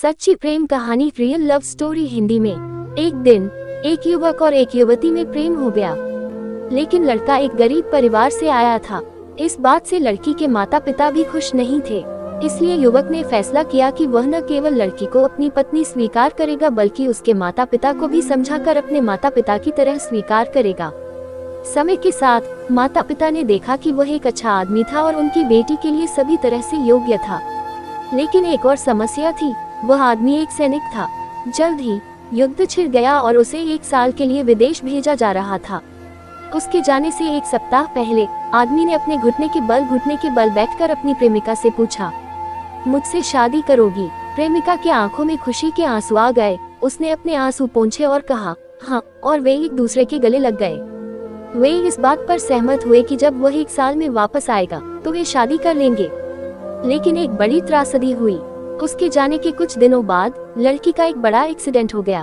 सच्ची प्रेम कहानी real love story Hindi में। एक दिन एक युवक और एक युवती में प्रेम हो गया, लेकिन लड़का एक गरीब परिवार से आया था। इस बात से लड़की के माता पिता भी खुश नहीं थे। इसलिए युवक ने फैसला किया कि वह न केवल लड़की को अपनी पत्नी स्वीकार करेगा, बल्कि उसके माता पिता को भी समझाकर अपने माता पिता की तरह स्वीकार करेगा। समय के साथ माता पिता ने देखा कि वह एक अच्छा आदमी था और उनकी बेटी के लिए सभी तरह से योग्य था। लेकिन एक और समस्या थी, वह आदमी एक सैनिक था। जल्द ही युद्ध छिड़ गया और उसे 1 साल के लिए विदेश भेजा जा रहा था। उसके जाने से 1 सप्ताह पहले आदमी ने अपने घुटने के बल बैठकर अपनी प्रेमिका से पूछा, मुझसे शादी करोगी? प्रेमिका की आंखों में खुशी के आंसू आ गए। उसने अपने आंसू पोंछे और कहा हाँ, और वे एक दूसरे के गले लग गए। वे इस बात पर सहमत हुए कि जब वह 1 साल में वापस आएगा तो वे शादी कर लेंगे। लेकिन एक बड़ी त्रासदी हुई। उसके जाने के कुछ दिनों बाद लड़की का एक बड़ा एक्सीडेंट हो गया।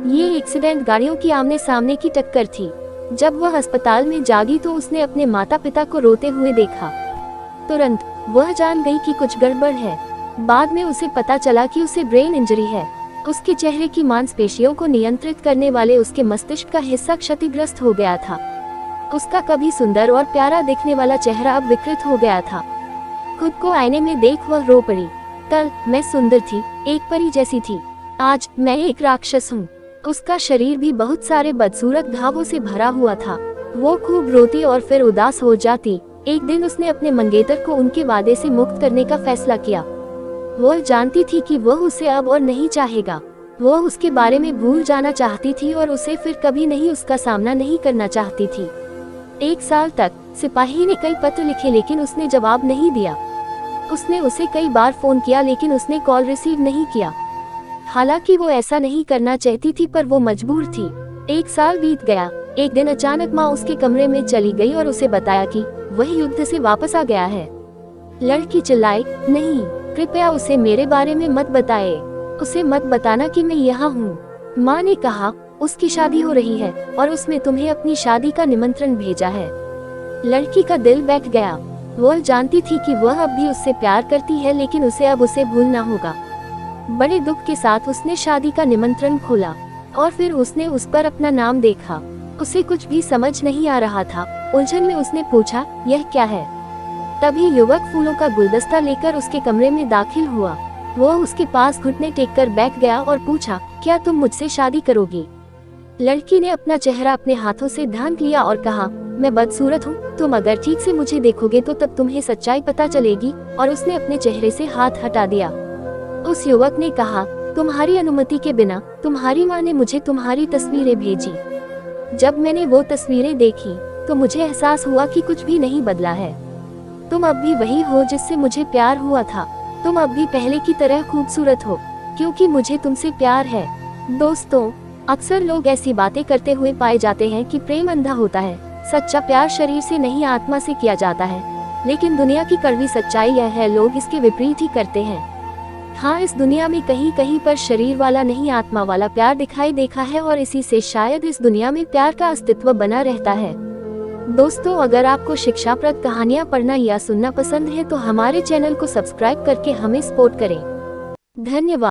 ये एक्सीडेंट गाड़ियों की आमने सामने की टक्कर थी। जब वह अस्पताल में जागी तो उसने अपने माता पिता को रोते हुए देखा। तुरंत वह जान गई कि कुछ गड़बड़ है। बाद में उसे पता चला कि उसे ब्रेन इंजरी है। उसके चेहरे की मांसपेशियों को नियंत्रित करने वाले उसके मस्तिष्क का हिस्सा क्षतिग्रस्त हो गया था। उसका कभी सुंदर और प्यारा दिखने वाला चेहरा अब विकृत हो गया था। खुद को आईने में देख वह रो पड़ी। कल मैं सुंदर थी, एक परी जैसी थी। आज मैं एक राक्षस हूँ। उसका शरीर भी बहुत सारे बदसूरत घावों से भरा हुआ था। वो खूब रोती और फिर उदास हो जाती। एक दिन उसने अपने मंगेतर को उनके वादे से मुक्त करने का फैसला किया। वह जानती थी कि वह उसे अब और नहीं चाहेगा। वह उसके बारे में भूल जाना चाहती थी और उसे फिर कभी नहीं उसका सामना नहीं करना चाहती थी। 1 साल तक सिपाही ने कई पत्र लिखे, लेकिन उसने जवाब नहीं दिया। उसने उसे कई बार फोन किया, लेकिन उसने कॉल रिसीव नहीं किया। हालांकि वो ऐसा नहीं करना चाहती थी, पर वो मजबूर थी। 1 साल बीत गया। एक दिन अचानक माँ उसके कमरे में चली गई और उसे बताया कि वह युद्ध से वापस आ गया है। लड़की चिल्लाई, नहीं, कृपया उसे मेरे बारे में मत बताए। उसे मत बताना कि मैं यहाँ हूँ। माँ ने कहा, उसकी शादी हो रही है और उसने तुम्हें अपनी शादी का निमंत्रण भेजा है। लड़की का दिल बैठ गया। वह जानती थी कि वह अब भी उससे प्यार करती है, लेकिन उसे अब उसे भूलना होगा। बड़े दुख के साथ उसने शादी का निमंत्रण खोला और फिर उसने उस पर अपना नाम देखा। उसे कुछ भी समझ नहीं आ रहा था। उलझन में उसने पूछा, यह क्या है? तभी युवक फूलों का गुलदस्ता लेकर उसके कमरे में दाखिल हुआ। वह उसके पास घुटने टेककर बैठ गया और पूछा, क्या तुम मुझसे शादी करोगी? लड़की ने अपना चेहरा अपने हाथों से ढांक लिया और कहा, मैं बदसूरत हूँ, तुम अगर ठीक से मुझे देखोगे तो तब तुम्हें सच्चाई पता चलेगी। और उसने अपने चेहरे से हाथ हटा दिया। उस युवक ने कहा, तुम्हारी अनुमति के बिना तुम्हारी माँ ने मुझे तुम्हारी तस्वीरें भेजी। जब मैंने वो तस्वीरें देखी तो मुझे एहसास हुआ कि कुछ भी नहीं बदला है। तुम अब भी वही हो जिससे मुझे प्यार हुआ था। तुम अब भी पहले की तरह खूबसूरत हो, क्योंकि मुझे तुमसे प्यार है। दोस्तों, अक्सर लोग ऐसी बातें करते हुए पाए जाते हैं कि प्रेम अंधा होता है। सच्चा प्यार शरीर से नहीं आत्मा से किया जाता है। लेकिन दुनिया की कड़वी सच्चाई यह है, लोग इसके विपरीत ही करते हैं। हाँ, इस दुनिया में कहीं कहीं पर शरीर वाला नहीं आत्मा वाला प्यार दिखाई देखा है, और इसी से शायद इस दुनिया में प्यार का अस्तित्व बना रहता है। दोस्तों, अगर आपको शिक्षाप्रद कहानियाँ पढ़ना या सुनना पसंद है तो हमारे चैनल को सब्सक्राइब करके हमें सपोर्ट करें। धन्यवाद।